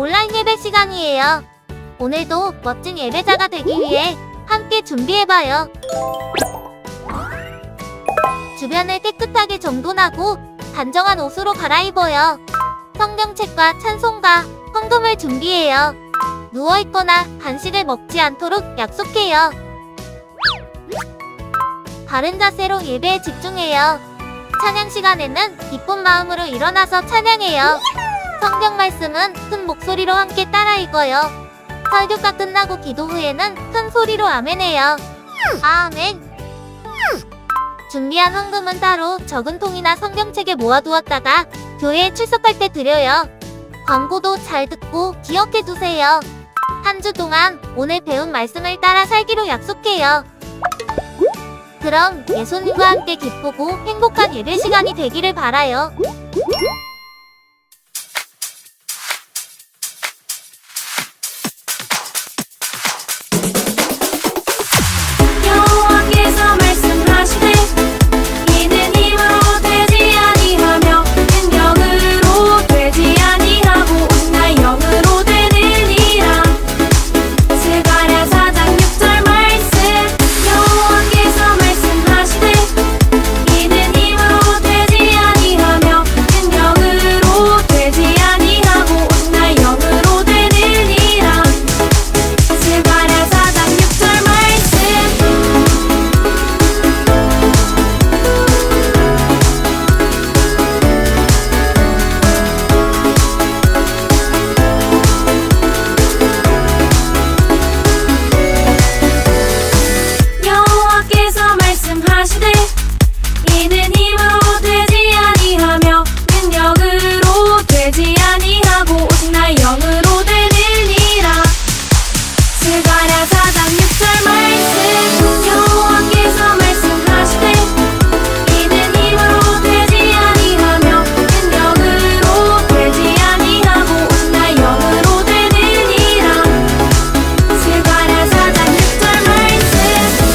온라인 예배 시간이에요. 오늘도 멋진 예배자가 되기 위해 함께 준비해봐요. 주변을 깨끗하게 정돈하고 단정한 옷으로 갈아입어요. 성경책과 찬송가, 헌금을 준비해요. 누워있거나 간식을 먹지 않도록 약속해요. 바른 자세로 예배에 집중해요. 찬양 시간에는 기쁜 마음으로 일어나서 찬양해요. 성경 말씀은 큰 목소리로 함께 따라 읽어요. 설교가 끝나고 기도 후에는 큰 소리로 아멘해요. 아멘. 준비한 헌금은 따로 적은 통이나 성경책에 모아두었다가 교회에 출석할 때 드려요. 광고도 잘 듣고 기억해두세요. 한 주 동안 오늘 배운 말씀을 따라 살기로 약속해요. 그럼 예수님과 함께 기쁘고 행복한 예배 시간이 되기를 바라요. 여호와께서 말씀하시되 이는 힘으로 되지 아니하며 능력으로 되지 아니하고 오직 나의 영으로 되느니라. 스가랴 4장 6절 말씀. 여호와께서 말씀하시되 이는 힘으로 되지 아니하며 능력으로 되지 아니하고 오직 나의 영으로 되느니라. 스가랴 4장 6절 말씀. 여호와께서 말씀하시되 이는 힘으로 되지 아니하며 능력으로 되지 아니하고 오직 나의 영으로 되느니라. 스가랴 4장 6절 말씀. 여호와께서 말씀하시되 이는 힘으로 되지 아니하며 능력으로 되지 아니하고 오직 나의 영으로 되느니라. 스가랴 4장 6절 말씀.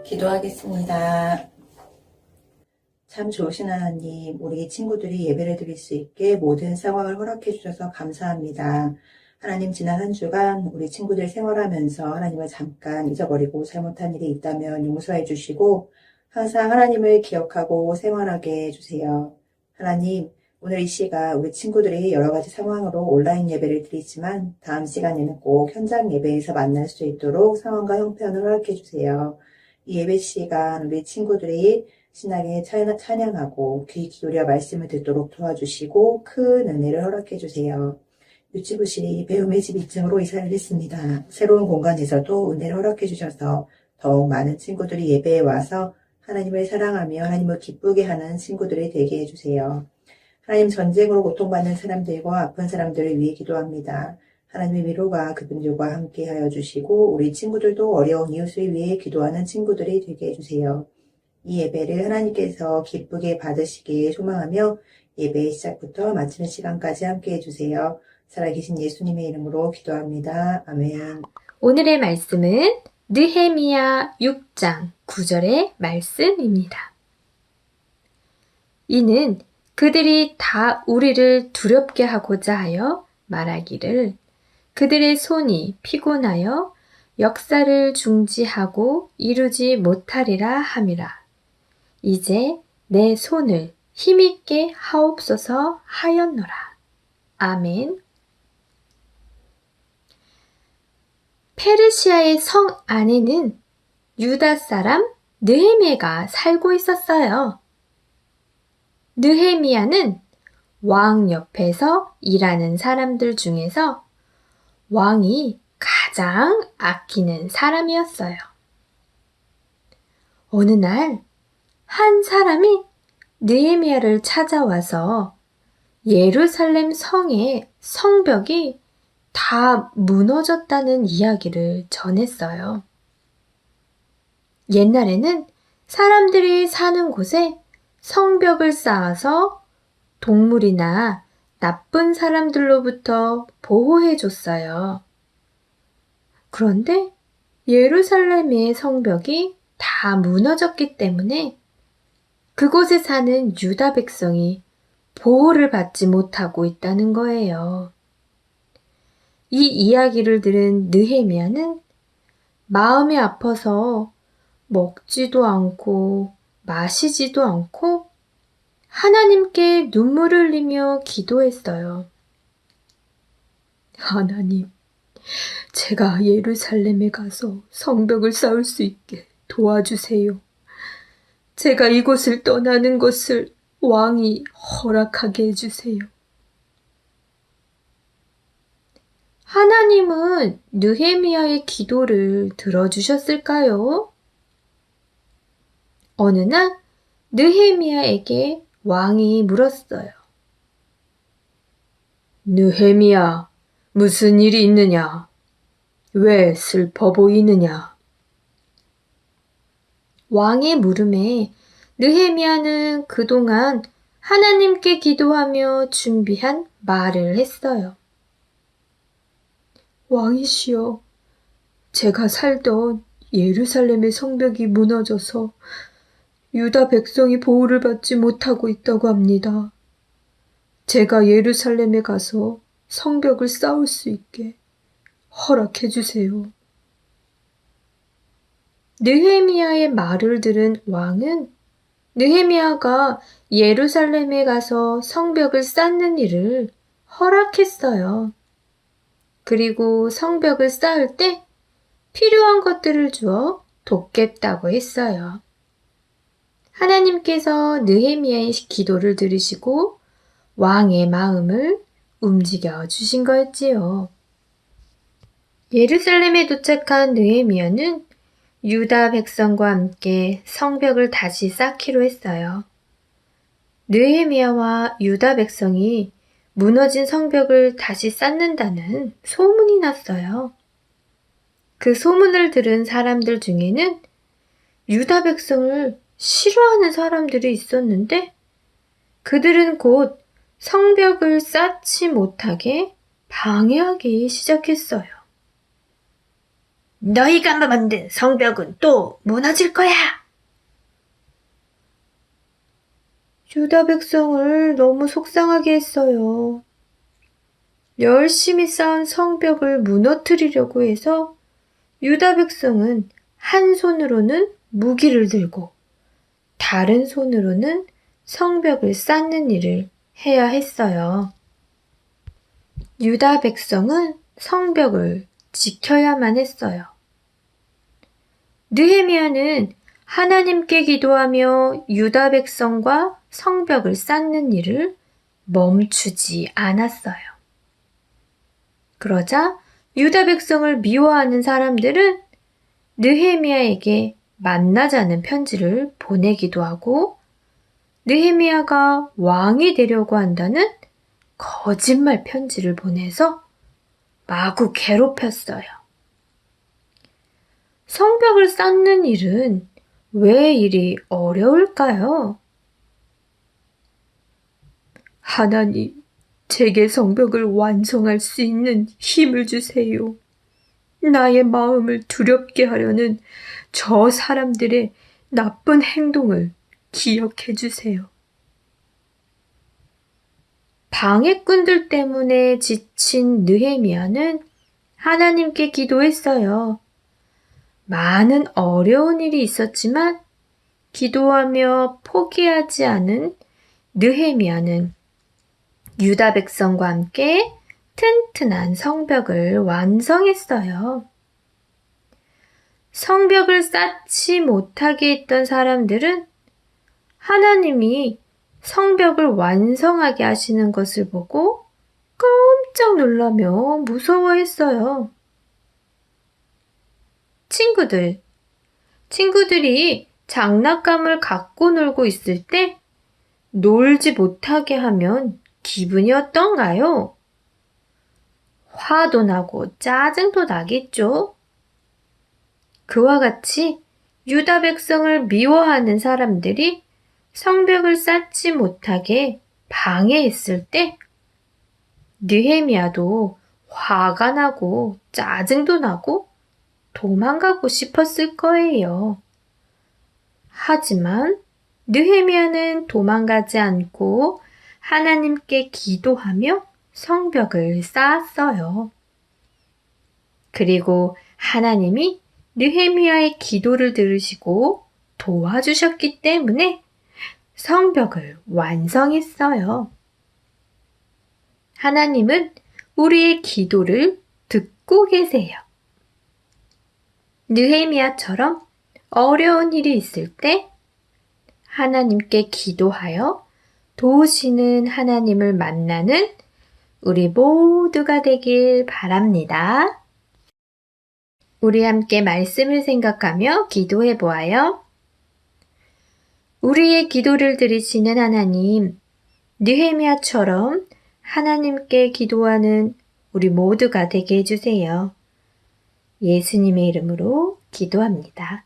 기도하겠습니다. 참 좋으신 하나님, 우리 친구들이 예배를 드릴 수 있게 모든 상황을 허락해 주셔서 감사합니다. 하나님, 지난 한 주간 우리 친구들 생활하면서 하나님을 잠깐 잊어버리고 잘못한 일이 있다면 용서해 주시고 항상 하나님을 기억하고 생활하게 해주세요. 하나님, 오늘 이 시간 우리 친구들이 여러 가지 상황으로 온라인 예배를 드리지만 다음 시간에는 꼭 현장 예배에서 만날 수 있도록 상황과 형편을 허락해 주세요. 이 예배 시간 우리 친구들이 신나게 찬양하고 귀 기울여 말씀을 듣도록 도와주시고 큰 은혜를 허락해 주세요. 유치부실이 배움의 집 2층으로 이사를 했습니다. 새로운 공간에서도 은혜를 허락해 주셔서 더욱 많은 친구들이 예배에 와서 하나님을 사랑하며 하나님을 기쁘게 하는 친구들이 되게 해주세요. 하나님, 전쟁으로 고통받는 사람들과 아픈 사람들을 위해 기도합니다. 하나님의 위로가 그분들과 함께 하여 주시고 우리 친구들도 어려운 이웃을 위해 기도하는 친구들이 되게 해주세요. 이 예배를 하나님께서 기쁘게 받으시길 소망하며 예배의 시작부터 마치는 시간까지 함께 해주세요. 살아계신 예수님의 이름으로 기도합니다. 아멘. 오늘의 말씀은 느헤미야 6장 9절의 말씀입니다. 이는 그들이 다 우리를 두렵게 하고자 하여 말하기를 그들의 손이 피곤하여 역사를 중지하고 이루지 못하리라 함이라. 이제 내 손을 힘있게 하옵소서 하였노라. 아멘. 페르시아의 성 안에는 유다 사람 느헤미야가 살고 있었어요. 느헤미야는 왕 옆에서 일하는 사람들 중에서 왕이 가장 아끼는 사람이었어요. 어느 날 한 사람이 느헤미야를 찾아와서 예루살렘 성의 성벽이 다 무너졌다는 이야기를 전했어요. 옛날에는 사람들이 사는 곳에 성벽을 쌓아서 동물이나 나쁜 사람들로부터 보호해 줬어요. 그런데 예루살렘의 성벽이 다 무너졌기 때문에 그곳에 사는 유다 백성이 보호를 받지 못하고 있다는 거예요. 이 이야기를 들은 느헤미야는 마음이 아파서 먹지도 않고 마시지도 않고 하나님께 눈물을 흘리며 기도했어요. 하나님, 제가 예루살렘에 가서 성벽을 쌓을 수 있게 도와주세요. 제가 이곳을 떠나는 것을 왕이 허락하게 해주세요. 하나님은 느헤미야의 기도를 들어주셨을까요? 어느 날 느헤미야에게 왕이 물었어요. 느헤미야, 무슨 일이 있느냐? 왜 슬퍼 보이느냐? 왕의 물음에 느헤미야는 그동안 하나님께 기도하며 준비한 말을 했어요. 왕이시여, 제가 살던 예루살렘의 성벽이 무너져서 유다 백성이 보호를 받지 못하고 있다고 합니다. 제가 예루살렘에 가서 성벽을 쌓을 수 있게 허락해 주세요. 느헤미야의 말을 들은 왕은 느헤미야가 예루살렘에 가서 성벽을 쌓는 일을 허락했어요. 그리고 성벽을 쌓을 때 필요한 것들을 주어 돕겠다고 했어요. 하나님께서 느헤미야의 기도를 들으시고 왕의 마음을 움직여 주신 거였지요. 예루살렘에 도착한 느헤미야는 유다 백성과 함께 성벽을 다시 쌓기로 했어요. 느헤미야와 유다 백성이 무너진 성벽을 다시 쌓는다는 소문이 났어요. 그 소문을 들은 사람들 중에는 유다 백성을 싫어하는 사람들이 있었는데 그들은 곧 성벽을 쌓지 못하게 방해하기 시작했어요. 너희가 만든 성벽은 또 무너질 거야. 유다 백성을 너무 속상하게 했어요. 열심히 쌓은 성벽을 무너뜨리려고 해서 유다 백성은 한 손으로는 무기를 들고 다른 손으로는 성벽을 쌓는 일을 해야 했어요. 유다 백성은 성벽을 지켜야만 했어요. 느헤미야는 하나님께 기도하며 유다 백성과 성벽을 쌓는 일을 멈추지 않았어요. 그러자 유다 백성을 미워하는 사람들은 느헤미야에게 만나자는 편지를 보내기도 하고 느헤미야가 왕이 되려고 한다는 거짓말 편지를 보내서 마구 괴롭혔어요. 성벽을 쌓는 일은 왜 이리 어려울까요? 하나님, 제게 성벽을 완성할 수 있는 힘을 주세요. 나의 마음을 두렵게 하려는 저 사람들의 나쁜 행동을 기억해 주세요. 방해꾼들 때문에 지친 느헤미야는 하나님께 기도했어요. 많은 어려운 일이 있었지만 기도하며 포기하지 않은 느헤미야는 유다 백성과 함께 튼튼한 성벽을 완성했어요. 성벽을 쌓지 못하게 했던 사람들은 하나님이 성벽을 완성하게 하시는 것을 보고 깜짝 놀라며 무서워했어요. 친구들이 장난감을 갖고 놀고 있을 때 놀지 못하게 하면 기분이 어떤가요? 화도 나고 짜증도 나겠죠? 그와 같이 유다 백성을 미워하는 사람들이 성벽을 쌓지 못하게 방해했을 때 느헤미야도 화가 나고 짜증도 나고 도망가고 싶었을 거예요. 하지만 느헤미야는 도망가지 않고 하나님께 기도하며 성벽을 쌓았어요. 그리고 하나님이 느헤미야의 기도를 들으시고 도와주셨기 때문에 성벽을 완성했어요. 하나님은 우리의 기도를 듣고 계세요. 느헤미야처럼 어려운 일이 있을 때 하나님께 기도하여 도우시는 하나님을 만나는 우리 모두가 되길 바랍니다. 우리 함께 말씀을 생각하며 기도해 보아요. 우리의 기도를 들으시는 하나님, 느헤미야처럼 하나님께 기도하는 우리 모두가 되게 해주세요. 예수님의 이름으로 기도합니다.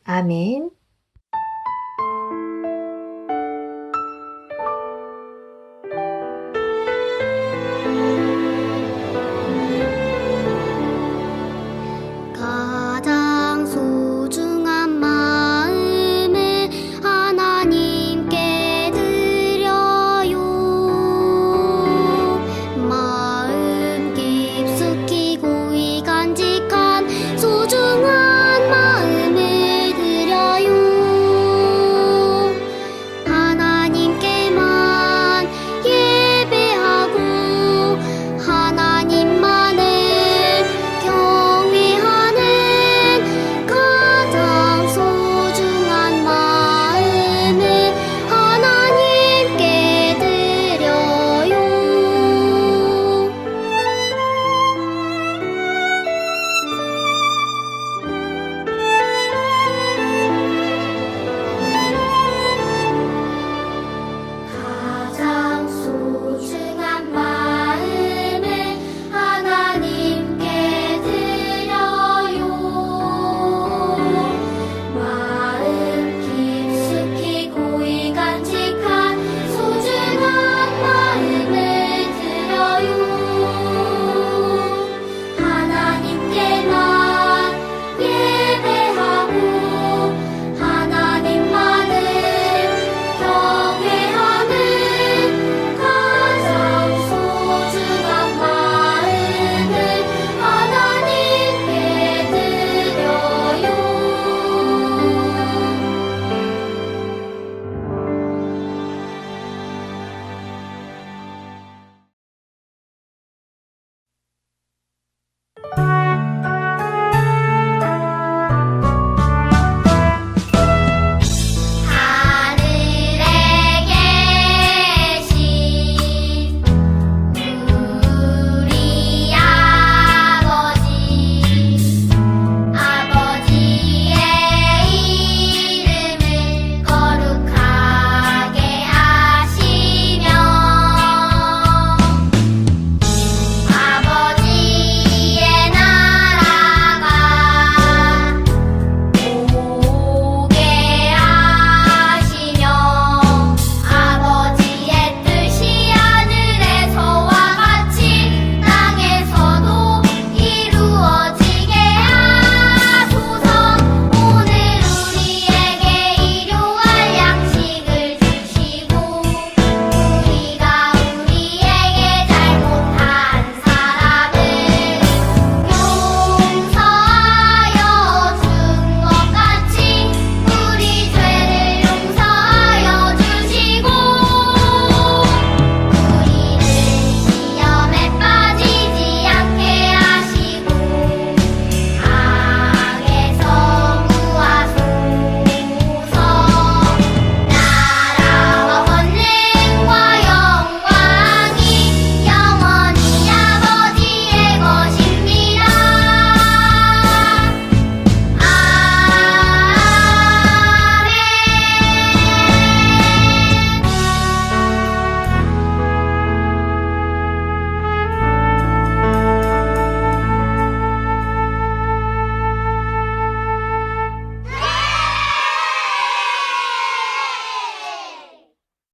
아멘.